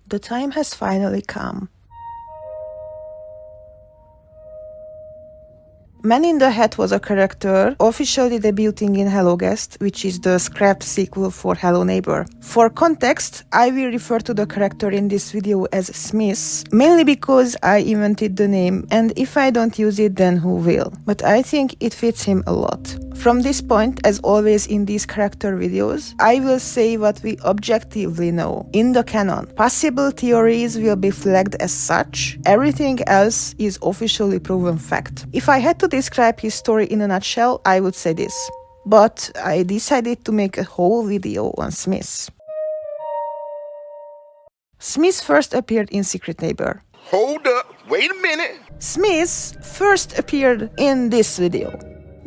The time has finally come. Man in the Hat was a character officially debuting in Hello Guest, which is the scrapped sequel for Hello Neighbor. For context, I will refer to the character in this video as Smith, mainly because I invented the name, and if I don't use it, then who will? But I think it fits him a lot. From this point, as always in these character videos, I will say what we objectively know in the canon. Possible theories will be flagged as such. Everything else is officially proven fact. If I had to describe his story in a nutshell, I would say this. But I decided to make a whole video on Smith. Smith first appeared in Secret Neighbor. Hold up, wait a minute. Smith first appeared in this video.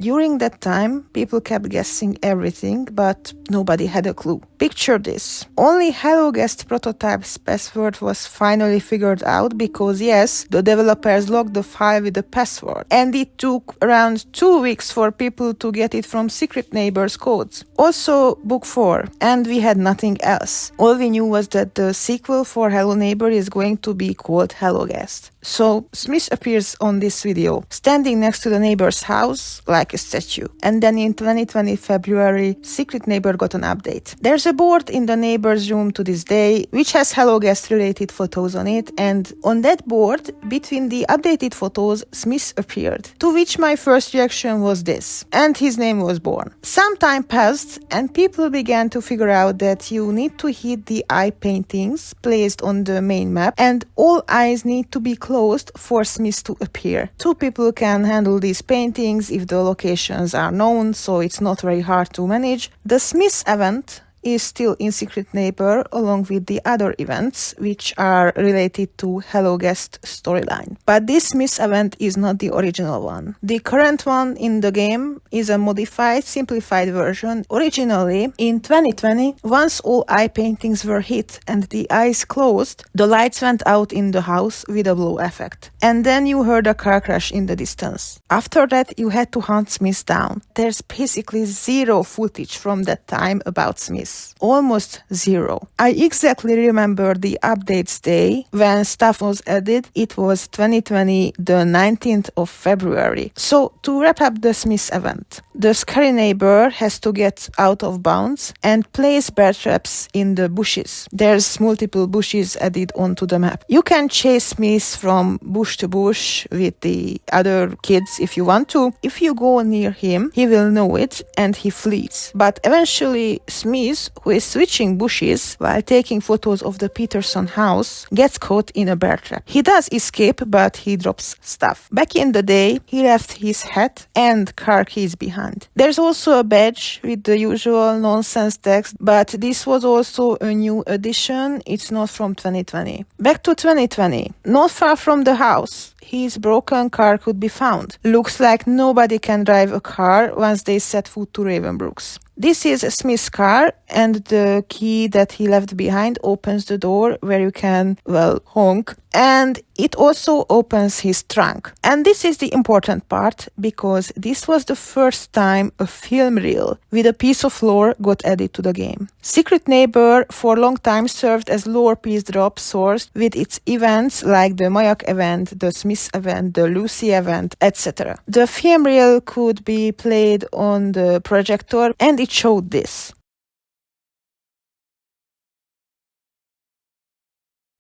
During that time, people kept guessing everything, but nobody had a clue. Picture this. Only Hello Guest prototype's password was finally figured out because, yes, the developers locked the file with the password, and it took around 2 weeks for people to get it from Secret Neighbor's codes. Also, Book 4, and we had nothing else. All we knew was that the sequel for Hello Neighbor is going to be called Hello Guest. So, Smith appears on this video, standing next to the neighbor's house like a statue. And then in 2020 February, Secret Neighbor got an update. There's a board in the neighbor's room to this day, which has Hello Guest related photos on it, and on that board, between the updated photos, Smith appeared. To which my first reaction was this, and his name was born. Some time passed, and people began to figure out that you need to hit the eye paintings placed on the main map, and all eyes need to be closed for Smith to appear. 2 people can handle these paintings if the locations are known, so it's not very hard to manage. The Smith event is still in Secret Neighbor along with the other events which are related to Hello Guest storyline. But this Smith event is not the original one. The current one in the game is a modified, simplified version. Originally, in 2020, once all eye paintings were hit and the eyes closed, the lights went out in the house with a blow effect. And then you heard a car crash in the distance. After that, you had to hunt Smith down. There's basically zero footage from that time about Smith. Almost zero. I exactly remember the updates day when stuff was added. It was 2020, the 19th of February. So, to wrap up the Smith event, the scary neighbor has to get out of bounds and place bear traps in the bushes. There's multiple bushes added onto the map. You can chase Smith from bush to bush with the other kids if you want to. If you go near him, he will know it and he flees. But eventually, Smith, who is switching bushes while taking photos of the Peterson house, gets caught in a bear trap. He does escape, but he drops stuff. Back in the day, he left his hat and car keys behind. There's also a badge with the usual nonsense text, but this was also a new addition. It's not from 2020. Back to 2020. Not far from the house, his broken car could be found. Looks like nobody can drive a car once they set foot to Ravenbrooks. This is Smith's car, and the key that he left behind opens the door where you can, well, honk. And it also opens his trunk. And this is the important part, because this was the first time a film reel with a piece of lore got added to the game. Secret Neighbor for a long time served as lore piece drop source with its events like the Mayak event, the Smith event, the Lucy event, etc. The film reel could be played on the projector, and it showed this.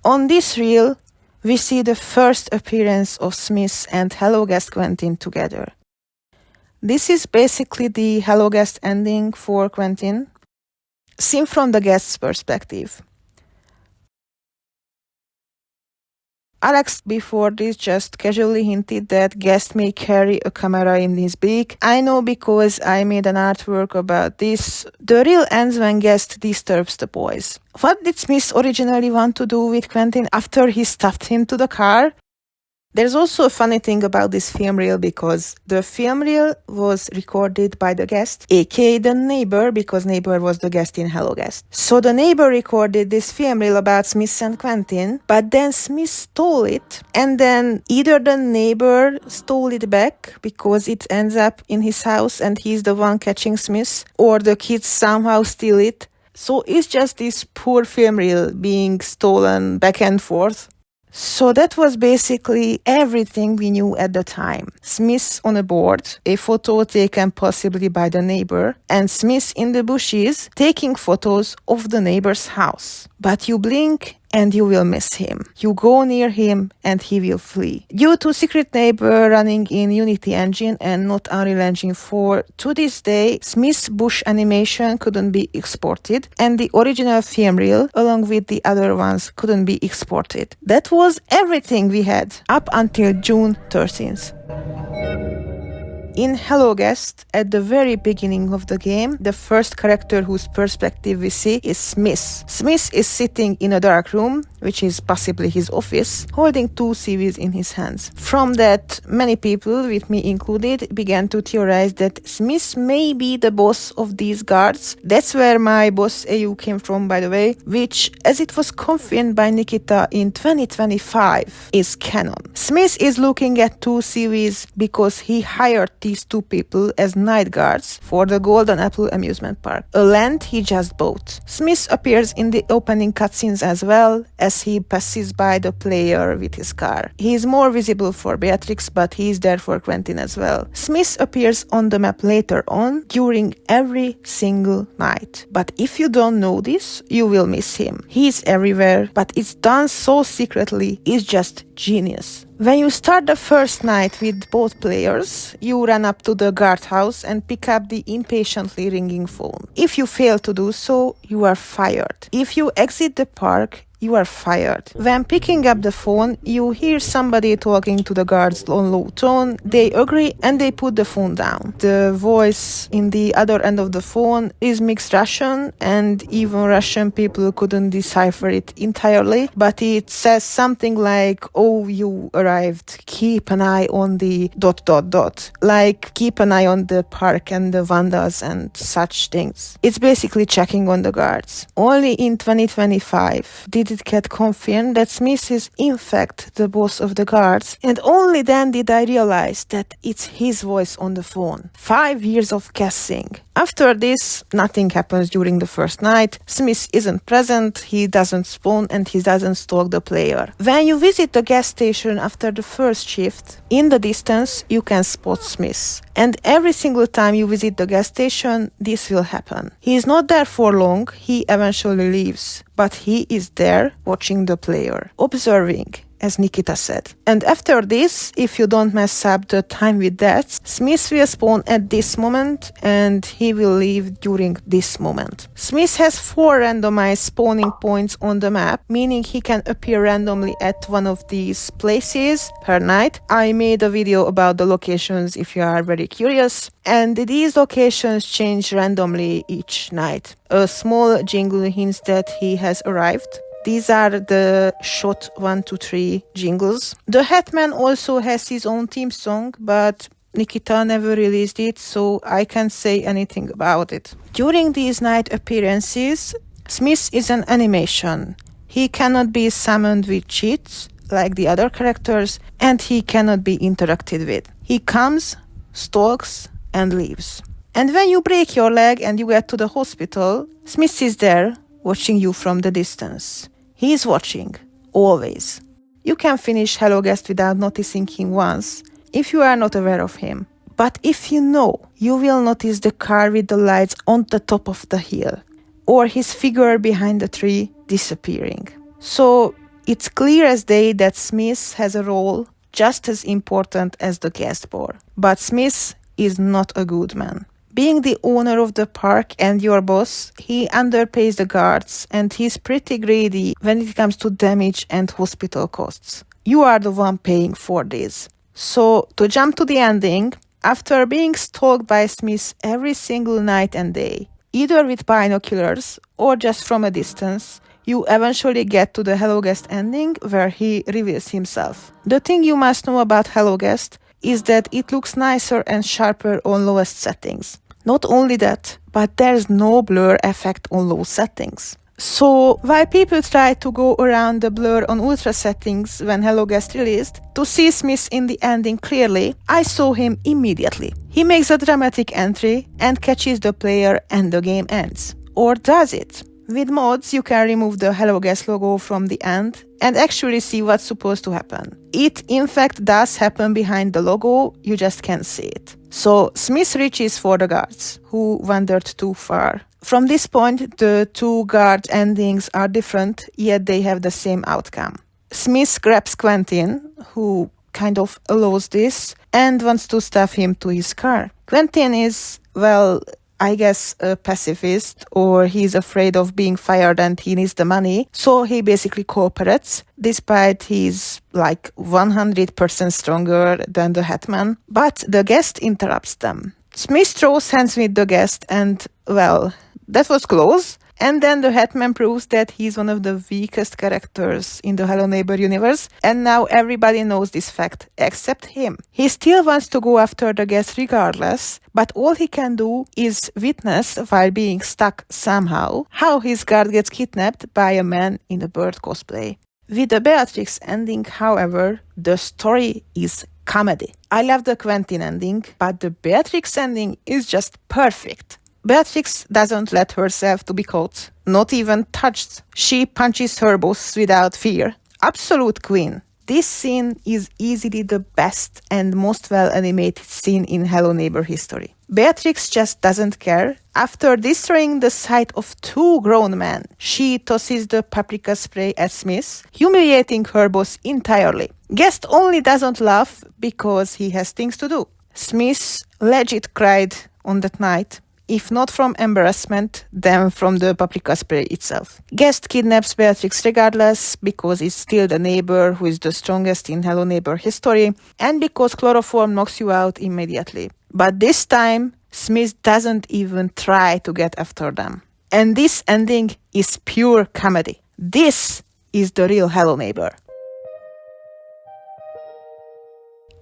On this reel, we see the first appearance of Smith and Hello Guest Quentin together. This is basically the Hello Guest ending for Quentin, seen from the guest's perspective. Alex before this just casually hinted that Guest may carry a camera in his beak. I know because I made an artwork about this. The reel ends when Guest disturbs the boys. What did Smith originally want to do with Quentin after he stuffed him to the car? There's also a funny thing about this film reel because the film reel was recorded by the guest, aka the neighbor, because neighbor was the guest in Hello Guest. So the neighbor recorded this film reel about Smith and Quentin, but then Smith stole it, and then either the neighbor stole it back because it ends up in his house and he's the one catching Smith, or the kids somehow steal it So it's just this poor film reel being stolen back and forth. So that was basically everything we knew at the time. Smith on a board, a photo taken possibly by the neighbor, and Smith in the bushes taking photos of the neighbor's house. But you blink and you will miss him. You go near him and he will flee. Due to Secret Neighbor running in Unity engine and not Unreal Engine 4, to this day, Smith's bush animation couldn't be exported and the original film reel, along with the other ones, couldn't be exported. That was everything we had up until June 13th. In Hello Guest, at the very beginning of the game, the first character whose perspective we see is Smith. Smith is sitting in a dark room, which is possibly his office, holding two CVs in his hands. From that, many people, with me included, began to theorize that Smith may be the boss of these guards. That's where my boss AU came from, by the way, which, as it was confirmed by Nikita in 2025, is canon. Smith is looking at two CVs because he hired these two people as night guards for the Golden Apple amusement park, a land he just bought. Smith appears in the opening cutscenes as well, as he passes by the player with his car. He is more visible for Beatrix, but he is there for Quentin as well. Smith appears on the map later on during every single night. But if you don't know this, you will miss him. He is everywhere, but it's done so secretly, it's just genius. When you start the first night with both players, you run up to the guardhouse and pick up the impatiently ringing phone. If you fail to do so, you are fired. If you exit the park, you are fired. When picking up the phone, you hear somebody talking to the guards on low tone, they agree and they put the phone down. The voice in the other end of the phone is mixed Russian, and even Russian people couldn't decipher it entirely, but it says something like, "Oh, you arrived, keep an eye on the ... like keep an eye on the park and the vandals and such things. It's basically checking on the guards. Only in 2025 did it get confirmed that Smith is in fact the boss of the guards, and only then did I realize that it's his voice on the phone. 5 years of guessing. After this, nothing happens during the first night. Smith isn't present, he doesn't spawn, and he doesn't stalk the player. When you visit the gas station after the first shift, in the distance you can spot Smith. And every single time you visit the gas station, this will happen. He is not there for long, he eventually leaves, but he is there watching the player, observing, as Nikita said. And after this, if you don't mess up the time with deaths, Smith will spawn at this moment and he will leave during this moment. Smith has 4 randomized spawning points on the map, meaning he can appear randomly at one of these places per night. I made a video about the locations if you are very curious. And these locations change randomly each night. A small jingle hints that he has arrived. These are the shot 1 to 3 jingles. The Hetman also has his own theme song, but Nikita never released it, so I can't say anything about it. During these night appearances, Smith is an animation. He cannot be summoned with cheats like the other characters, and he cannot be interacted with. He comes, stalks, and leaves. And when you break your leg and you get to the hospital, Smith is there, watching you from the distance. He is watching, always. You can finish Hello Guest without noticing him once, if you are not aware of him. But if you know, you will notice the car with the lights on the top of the hill, or his figure behind the tree disappearing. So it's clear as day that Smith has a role just as important as the guest bar. But Smith is not a good man. Being the owner of the park and your boss, he underpays the guards and he's pretty greedy when it comes to damage and hospital costs. You are the one paying for this. So, to jump to the ending, after being stalked by Smith every single night and day, either with binoculars or just from a distance, you eventually get to the Hello Guest ending where he reveals himself. The thing you must know about Hello Guest is that it looks nicer and sharper on lowest settings. Not only that, but there's no blur effect on low settings. So, while people try to go around the blur on ultra settings when Hello Guest released, to see Smith in the ending clearly, I saw him immediately. He makes a dramatic entry and catches the player and the game ends. Or does it? With mods, you can remove the Hello Guest logo from the end and actually see what's supposed to happen. It in fact does happen behind the logo, you just can't see it. So Smith reaches for the guards, who wandered too far. From this point, the two guard endings are different, yet they have the same outcome. Smith grabs Quentin, who kind of allows this, and wants to stuff him to his car. Quentin is, well, I guess a pacifist, or he's afraid of being fired and he needs the money, so he basically cooperates, despite he's like 100% stronger than the Hetman. But the guest interrupts them. Smith throws hands with the guest and, well, that was close. And then the Hetman proves that he's one of the weakest characters in the Hello Neighbor universe, and now everybody knows this fact, except him. He still wants to go after the guest regardless, but all he can do is witness, while being stuck somehow, how his guard gets kidnapped by a man in a bird cosplay. With the Beatrix ending, however, the story is comedy. I love the Quentin ending, but the Beatrix ending is just perfect. Beatrix doesn't let herself to be caught, not even touched. She punches her boss without fear. Absolute queen. This scene is easily the best and most well-animated scene in Hello Neighbor history. Beatrix just doesn't care. After destroying the sight of two grown men, she tosses the paprika spray at Smith, humiliating her boss entirely. Guest only doesn't laugh because he has things to do. Smith legit cried on that night. If not from embarrassment, then from the paprika spray itself. Guest kidnaps Beatrix regardless, because he's still the neighbor who is the strongest in Hello Neighbor history, and because chloroform knocks you out immediately. But this time, Smith doesn't even try to get after them. And this ending is pure comedy. This is the real Hello Neighbor.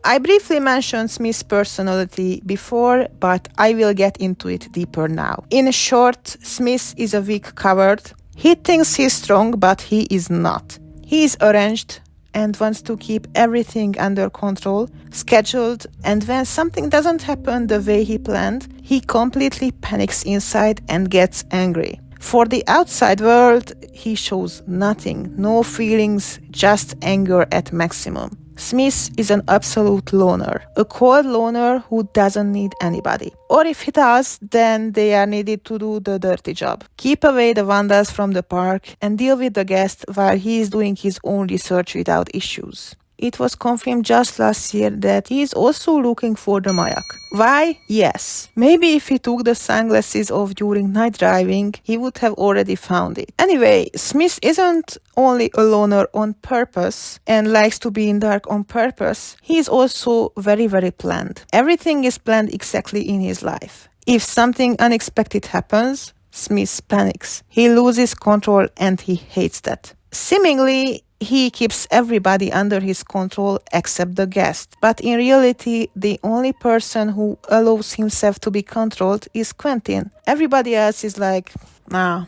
I briefly mentioned Smith's personality before, but I will get into it deeper now. In short, Smith is a weak coward. He thinks he's strong, but he is not. He is arranged and wants to keep everything under control, scheduled, and when something doesn't happen the way he planned, he completely panics inside and gets angry. For the outside world, he shows nothing, no feelings, just anger at maximum. Smith is an absolute loner, a cold loner who doesn't need anybody. Or if he does, then they are needed to do the dirty job. Keep away the vandals from the park and deal with the guest while he is doing his own research without issues. It was confirmed just last year that he is also looking for the Mayak. Why? Yes. Maybe if he took the sunglasses off during night driving, he would have already found it. Anyway, Smith isn't only a loner on purpose and likes to be in dark on purpose. He is also very, very planned. Everything is planned exactly in his life. If something unexpected happens, Smith panics. He loses control and he hates that. Seemingly, he keeps everybody under his control except the guest. But in reality, the only person who allows himself to be controlled is Quentin. Everybody else is like, nah,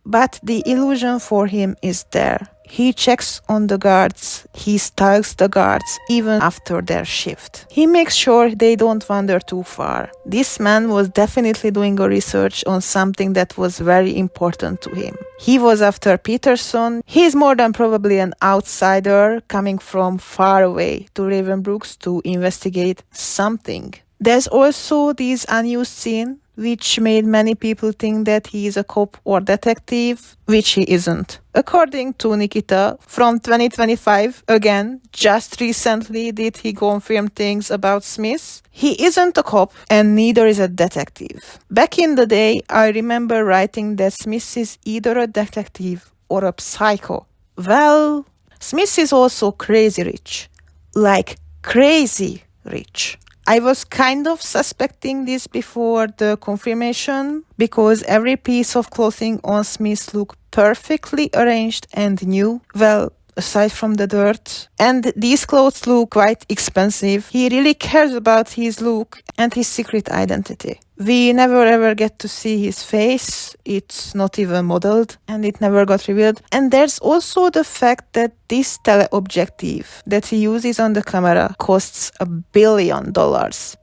But the illusion for him is there. He checks on the guards, he stalks the guards even after their shift. He makes sure they don't wander too far. This man was definitely doing a research on something that was very important to him. He was after Peterson. He is more than probably an outsider coming from far away to Ravenbrooks to investigate something. There's also this unused scene which made many people think that he is a cop or detective, which he isn't. According to Nikita, from 2025, again, just recently did he confirm things about Smith. He isn't a cop and neither is a detective. Back in the day, I remember writing that Smith is either a detective or a psycho. Well, Smith is also crazy rich. Like, crazy rich. I was kind of suspecting this before the confirmation because every piece of clothing on Smith looked perfectly arranged and new. Well, aside from the dirt. And these clothes look quite expensive. He really cares about his look and his secret identity. We never ever get to see his face. It's not even modeled and it never got revealed. And there's also the fact that this teleobjective that he uses on the camera costs $1 billion.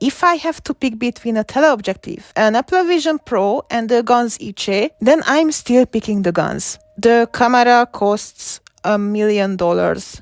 If I have to pick between a teleobjective, an Apple Vision Pro and the Guns Iche, then I'm still picking the Guns. The camera costs $1 million.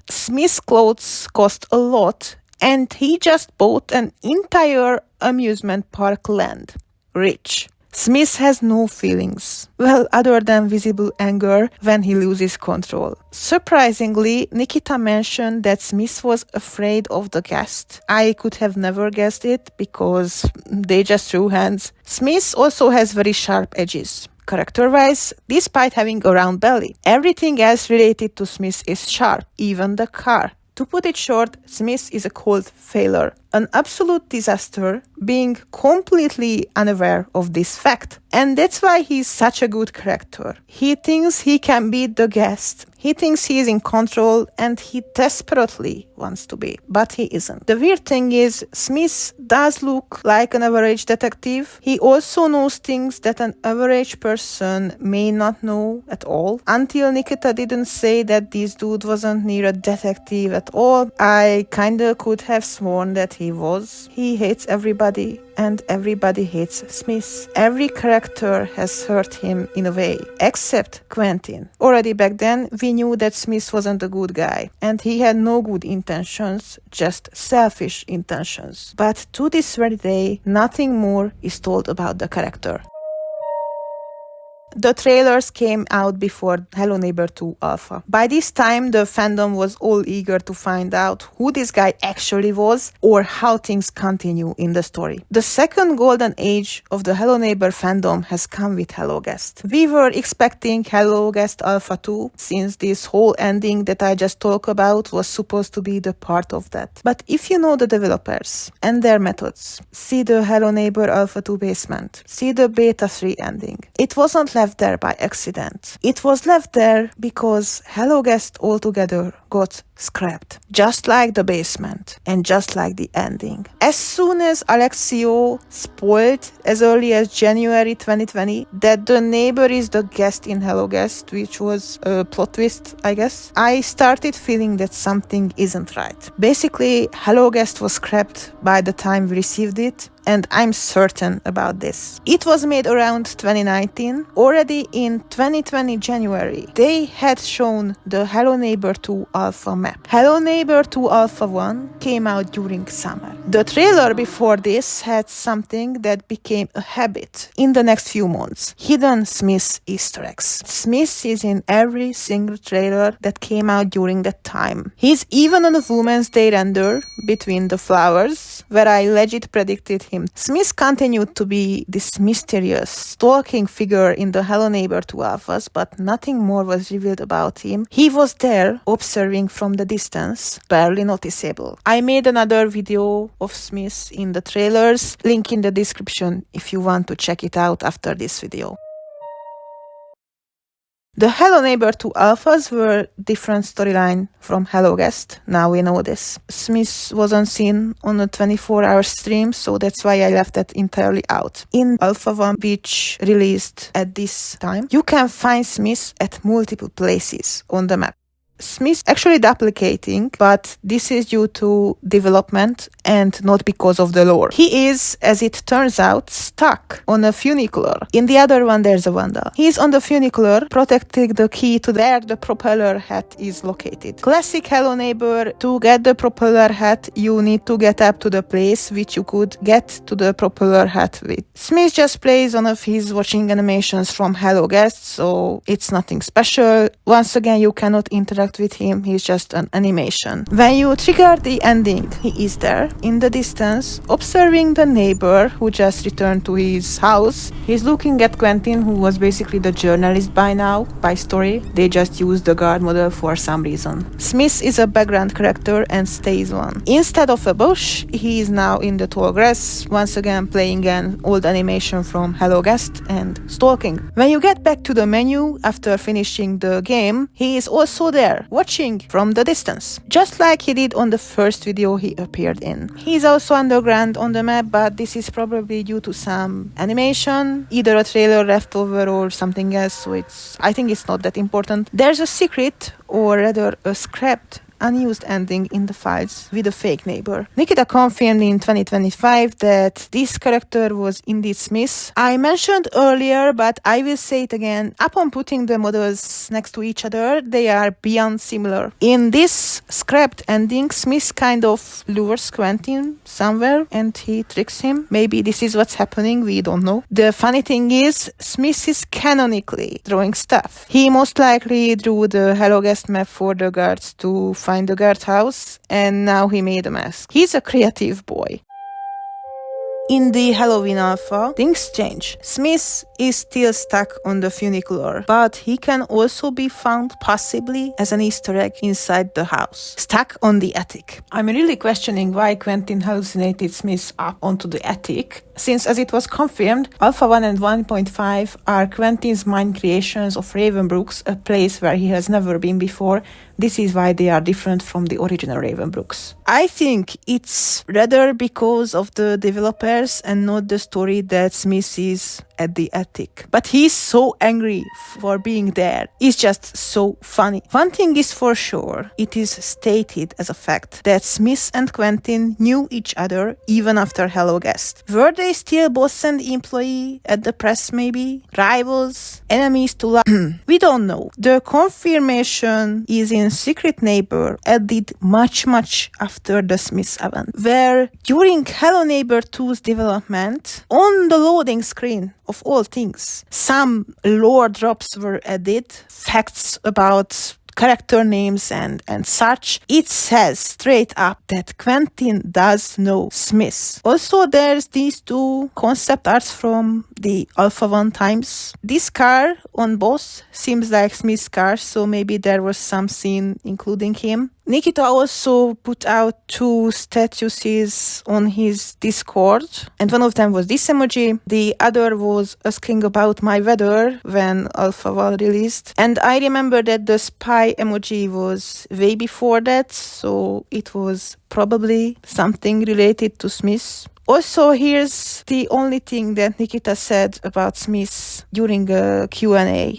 Smith's clothes cost a lot, and he just bought an entire amusement park land. Rich. Smith has no feelings, well, other than visible anger when he loses control. Surprisingly, Nikita mentioned that Smith was afraid of the guest. I could have never guessed it because they just threw hands. Smith also has very sharp edges. Character-wise, despite having a round belly, everything else related to Smith is sharp, even the car. To put it short, Smith is a cold failure, an absolute disaster, being completely unaware of this fact. And that's why he's such a good character. He thinks he can beat the guest. He thinks he is in control and he desperately wants to be, but he isn't. The weird thing is, Smith does look like an average detective. He also knows things that an average person may not know at all. Until Nikita didn't say that this dude wasn't near a detective at all, I kinda could have sworn that he was. He hates everybody and everybody hates Smith. Every character has hurt him in a way, except Quentin. Already back then, we knew that Smith wasn't a good guy, and he had no good intentions, just selfish intentions. But to this very day, nothing more is told about the character. The trailers came out before Hello Neighbor 2 Alpha. By this time, the fandom was all eager to find out who this guy actually was or how things continue in the story. The second golden age of the Hello Neighbor fandom has come with Hello Guest. We were expecting Hello Guest Alpha 2 since this whole ending that I just talked about was supposed to be the part of that. But if you know the developers and their methods, see the Hello Neighbor Alpha 2 basement, see the Beta 3 ending. It wasn't left there by accident. It was left there because Hello Guest altogether got scrapped. Just like the basement and just like the ending. As soon as Alexio spoiled as early as January 2020 that the neighbor is the guest in Hello Guest, which was a plot twist, I guess, I started feeling that something isn't right. Basically, Hello Guest was scrapped by the time we received it, and I'm certain about this. It was made around 2019. Already in 2020 January, they had shown the Hello Neighbor 2 Alpha map. Hello Neighbor 2 Alpha 1 came out during summer. The trailer before this had something that became a habit in the next few months. Hidden Smith Easter eggs. Smith is in every single trailer that came out during that time. He's even on a Women's Day render between the flowers, where I legit predicted him. Smith continued to be this mysterious, stalking figure in the Hello Neighbor 2 Alphas, but nothing more was revealed about him. He was there, observing from the distance, barely noticeable. I made another video of Smith in the trailers, link in the description if you want to check it out after this video. The Hello Neighbor 2 Alphas were different storyline from Hello Guest. Now we know this. Smith wasn't seen on a 24-hour stream, so that's why I left that entirely out. In Alpha 1, which released at this time, you can find Smith at multiple places on the map. Smith actually duplicating, but this is due to development and not because of the lore. He is, as it turns out, stuck on a funicular. In the other one, there's a vandal. He's on the funicular, protecting the key to where the propeller hat is located. Classic Hello Neighbor, to get the propeller hat, you need to get up to the place which you could get to the propeller hat with. Smith just plays one of his watching animations from Hello Guest, so it's nothing special. Once again, you cannot interact with him, he's just an animation. When you trigger the ending, he is there in the distance, observing the neighbor who just returned to his house. He's looking at Quentin, who was basically the journalist by now, by story. They just used the guard model for some reason. Smith is a background character and stays one. Instead of a bush, he is now in the tall grass, once again playing an old animation from Hello Guest and stalking. When you get back to the menu after finishing the game, he is also there, there, watching from the distance, just like he did on the first video he appeared in. He's also underground on the map, but this is probably due to some animation, either a trailer leftover or something else, so I think it's not that important. There's a secret, or rather a scrapped unused ending in the files with a fake neighbor. Nikita confirmed in 2025 that this character was indeed Smith. I mentioned earlier, but I will say it again, upon putting the models next to each other, they are beyond similar. In this scrapped ending, Smith kind of lures Quentin somewhere and he tricks him. Maybe this is what's happening, we don't know. The funny thing is, Smith is canonically drawing stuff. He most likely drew the Hello Guest map for the guards to find the guardhouse, and now he made a mask. He's a creative boy. In the Halloween alpha, things change. Smith is still stuck on the funicular, but he can also be found possibly as an Easter egg inside the house, stuck on the attic. I'm really questioning why Quentin hallucinated Smith up onto the attic, since as it was confirmed, Alpha 1 and 1.5 are Quentin's mind creations of Ravenbrooks, a place where he has never been before. This is why they are different from the original Ravenbrooks. I think it's rather because of the developers and not the story that Smith is at the attic. But he's so angry for being there. It's just so funny. One thing is for sure, it is stated as a fact that Smith and Quentin knew each other even after Hello Guest. Were they still boss and employee at the press maybe? Rivals? Enemies to love? We don't know. The confirmation is in Secret Neighbor, added much after the Smith event, where during Hello Neighbor 2's development, on the loading screen of all things, some lore drops were added, facts about character names and such. It says straight up that Quentin does know Smith. Also, there's these two concept arts from the Alpha 1 times. This car on both seems like Smith's car, so maybe there was some scene including him. Nikita also put out two statuses on his Discord, and one of them was this emoji. The other was asking about my weather when Alpha 1 released. And I remember that the spy emoji was way before that, so it was probably something related to Smith. Also, here's the only thing that Nikita said about Smith during a Q&A.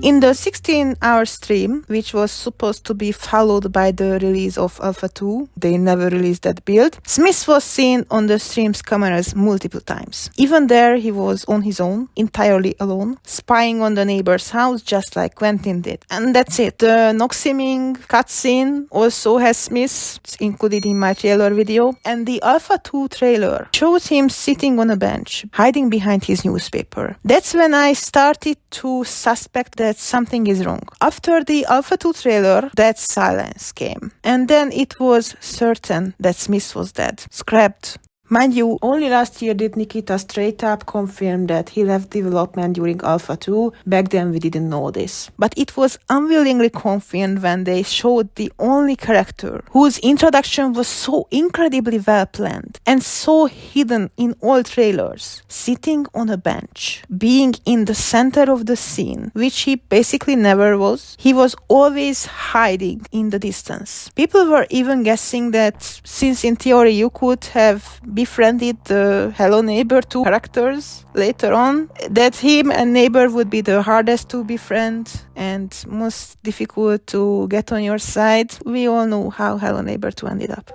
In the 16-hour stream, which was supposed to be followed by the release of Alpha 2, they never released that build, Smith was seen on the stream's cameras multiple times. Even there, he was on his own, entirely alone, spying on the neighbor's house just like Quentin did. And that's it. The Noximing cutscene also has Smith, it's included in my trailer video, and the Alpha 2 trailer shows him sitting on a bench, hiding behind his newspaper. That's when I started to suspect that something is wrong. After the Alpha 2 trailer, that silence came. And then it was certain that Smith was dead. Scrapped. Mind you, only last year did Nikita straight up confirm that he left development during Alpha 2. Back then we didn't know this. But it was unwillingly confirmed when they showed the only character whose introduction was so incredibly well planned and so hidden in all trailers, sitting on a bench, being in the center of the scene, which he basically never was. He was always hiding in the distance. People were even guessing that since in theory you could have befriended the Hello Neighbor 2 characters later on, that him and Neighbor would be the hardest to befriend and most difficult to get on your side. We all know how Hello Neighbor 2 ended up.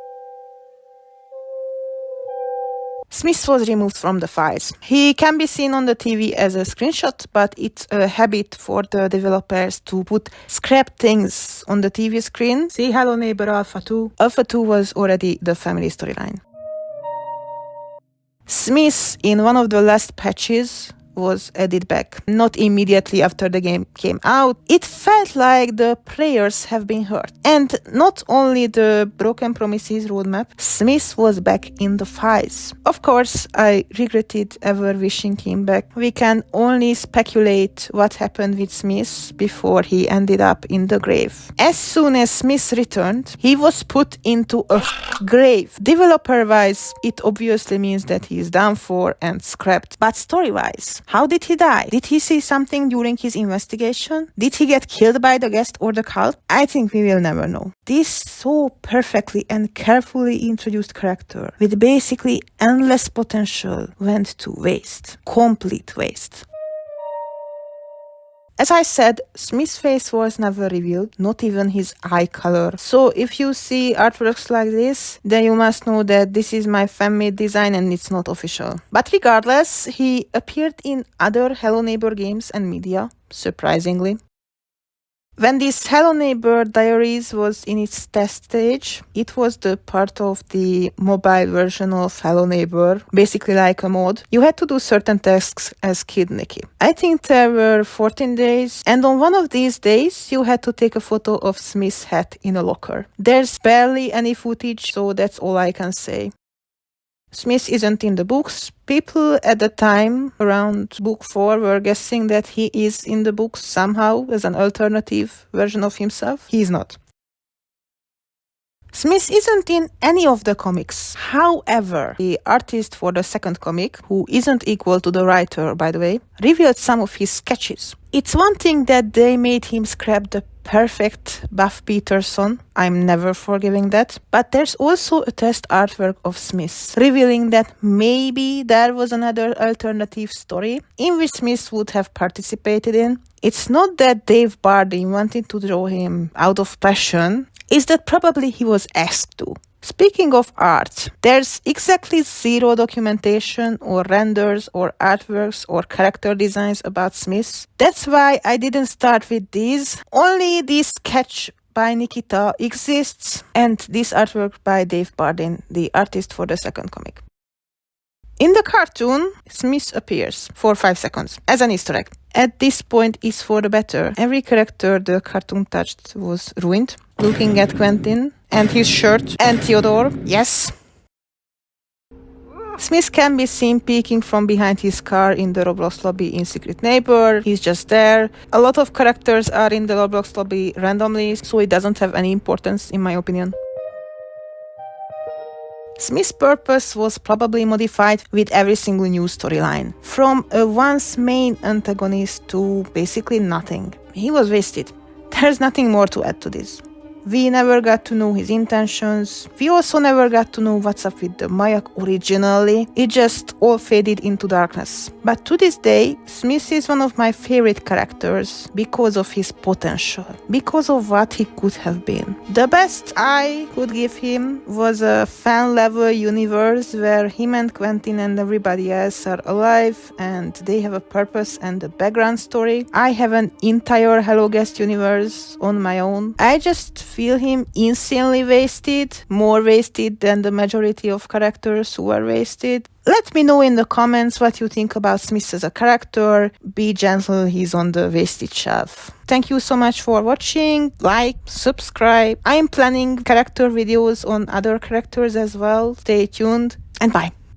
Smith was removed from the files. He can be seen on the TV as a screenshot, but it's a habit for the developers to put scrapped things on the TV screen. See Hello Neighbor Alpha 2. Alpha 2 was already the family storyline. Smith, in one of the last patches, was added back. Not immediately after the game came out. It felt like the players have been hurt. And not only the Broken Promises roadmap, Smith was back in the files. Of course, I regretted ever wishing him back. We can only speculate what happened with Smith before he ended up in the grave. As soon as Smith returned, he was put into a grave. Developer-wise, it obviously means that he is done for and scrapped. But story-wise, How did he die? Did he see something during his investigation? Did he get killed by the guest or the cult? I think we will never know. This so perfectly and carefully introduced character with basically endless potential went to waste. Complete waste. As I said, Smith's face was never revealed, not even his eye color. So if you see artworks like this, then you must know that this is my fan-made design and it's not official. But regardless, he appeared in other Hello Neighbor games and media, surprisingly. When this Hello Neighbor Diaries was in its test stage, it was the part of the mobile version of Hello Neighbor, basically like a mod. You had to do certain tasks as Kid Nikki. I think there were 14 days, and on one of these days, you had to take a photo of Smith's hat in a locker. There's barely any footage, so that's all I can say. Smith isn't in the books. People at the time, around book 4, were guessing that he is in the books somehow as an alternative version of himself. He is not. Smith isn't in any of the comics. However, the artist for the second comic, who isn't equal to the writer, by the way, revealed some of his sketches. It's one thing that they made him scrap the perfect Buff Peterson. I'm never forgiving that. But there's also a test artwork of Smith, revealing that maybe there was another alternative story in which Smith would have participated in. It's not that Dave Bardeen wanted to draw him out of passion, it's that probably he was asked to. Speaking of art, there's exactly zero documentation or renders or artworks or character designs about Smith. That's why I didn't start with these. Only this sketch by Nikita exists and this artwork by Dave Bardeen, the artist for the second comic. In the cartoon, Smith appears for 5 seconds as an Easter egg. At this point is for the better. Every character the cartoon touched was ruined. Looking at Quentin and his shirt and Theodore, yes. Smith can be seen peeking from behind his car in the Roblox lobby in Secret Neighbor. He's just there. A lot of characters are in the Roblox lobby randomly, so it doesn't have any importance in my opinion. Smith's purpose was probably modified with every single new storyline. From a once main antagonist to basically nothing. He was wasted. There's nothing more to add to this. We never got to know his intentions. We also never got to know what's up with the Mayak originally. It just all faded into darkness. But to this day, Smith is one of my favorite characters because of his potential, because of what he could have been. The best I could give him was a fan-level universe where him and Quentin and everybody else are alive and they have a purpose and a background story. I have an entire Hello Guest universe on my own. I just feel him insanely wasted, more wasted than the majority of characters who are wasted. Let me know in the comments what you think about Smith as a character. Be gentle, he's on the wasted shelf. Thank you so much for watching. Like, subscribe. I am planning character videos on other characters as well. Stay tuned and bye.